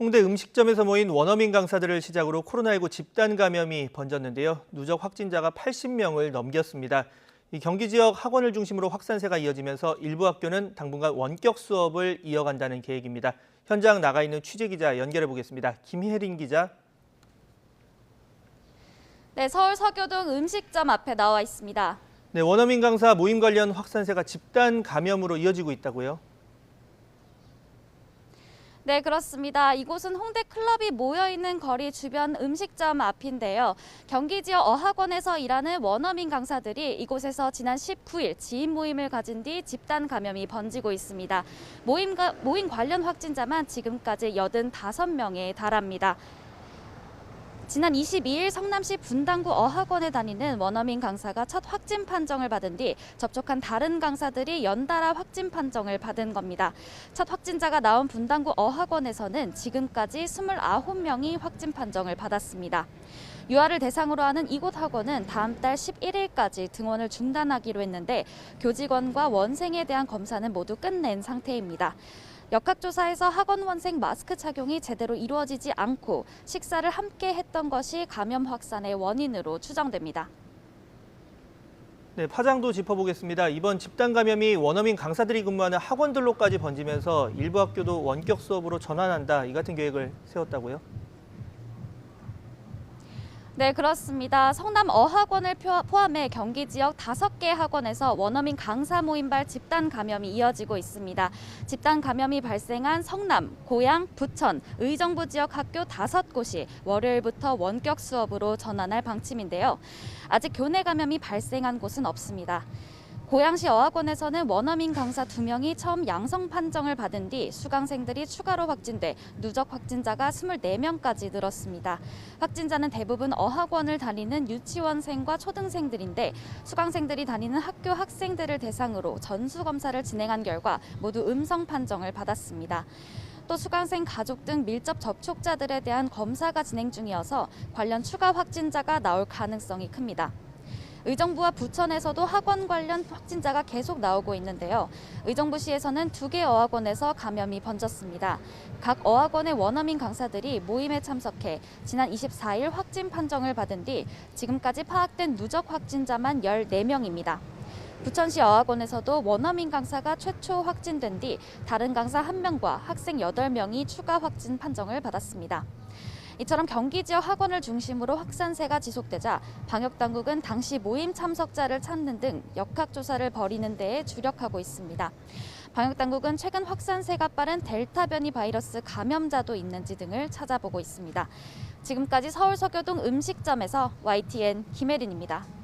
홍대 음식점에서 모인 원어민 강사들을 시작으로 코로나19 집단 감염이 번졌는데요. 누적 확진자가 80명을 넘겼습니다. 이 경기 지역 학원을 중심으로 확산세가 이어지면서 일부 학교는 당분간 원격 수업을 이어간다는 계획입니다. 현장 나가 있는 취재 기자 연결해 보겠습니다. 김혜린 기자. 네, 서울 서교동 음식점 앞에 나와 있습니다. 네, 원어민 강사 모임 관련 확산세가 집단 감염으로 이어지고 있다고요? 네, 그렇습니다. 이곳은 홍대 클럽이 모여있는 거리 주변 음식점 앞인데요. 경기 지역 어학원에서 일하는 원어민 강사들이 이곳에서 지난 19일 지인 모임을 가진 뒤 집단 감염이 번지고 있습니다. 모임 관련 확진자만 지금까지 85명에 달합니다. 지난 22일 성남시 분당구 어학원에 다니는 원어민 강사가 첫 확진 판정을 받은 뒤 접촉한 다른 강사들이 연달아 확진 판정을 받은 겁니다. 첫 확진자가 나온 분당구 어학원에서는 지금까지 29명이 확진 판정을 받았습니다. 유아를 대상으로 하는 이곳 학원은 다음 달 11일까지 등원을 중단하기로 했는데 교직원과 원생에 대한 검사는 모두 끝낸 상태입니다. 역학조사에서 학원원생 마스크 착용이 제대로 이루어지지 않고 식사를 함께 했던 것이 감염 확산의 원인으로 추정됩니다. 네, 파장도 짚어보겠습니다. 이번 집단 감염이 원어민 강사들이 근무하는 학원들로까지 번지면서 일부 학교도 원격 수업으로 전환한다, 이 같은 계획을 세웠다고요? 네, 그렇습니다. 성남 어학원을 포함해 경기 지역 5개 학원에서 원어민 강사 모임발 집단 감염이 이어지고 있습니다. 집단 감염이 발생한 성남, 고양, 부천, 의정부 지역 학교 5곳이 월요일부터 원격 수업으로 전환할 방침인데요. 아직 교내 감염이 발생한 곳은 없습니다. 고양시 어학원에서는 원어민 강사 2명이 처음 양성 판정을 받은 뒤 수강생들이 추가로 확진돼 누적 확진자가 24명까지 늘었습니다. 확진자는 대부분 어학원을 다니는 유치원생과 초등생들인데 수강생들이 다니는 학교 학생들을 대상으로 전수검사를 진행한 결과 모두 음성 판정을 받았습니다. 또 수강생 가족 등 밀접 접촉자들에 대한 검사가 진행 중이어서 관련 추가 확진자가 나올 가능성이 큽니다. 의정부와 부천에서도 학원 관련 확진자가 계속 나오고 있는데요. 의정부시에서는 2개 어학원에서 감염이 번졌습니다. 각 어학원의 원어민 강사들이 모임에 참석해 지난 24일 확진 판정을 받은 뒤 지금까지 파악된 누적 확진자만 14명입니다. 부천시 어학원에서도 원어민 강사가 최초 확진된 뒤 다른 강사 1명과 학생 8명이 추가 확진 판정을 받았습니다. 이처럼 경기 지역 학원을 중심으로 확산세가 지속되자 방역당국은 당시 모임 참석자를 찾는 등 역학조사를 벌이는 데에 주력하고 있습니다. 방역당국은 최근 확산세가 빠른 델타 변이 바이러스 감염자도 있는지 등을 찾아보고 있습니다. 지금까지 서울 서교동 음식점에서 YTN 김혜린입니다.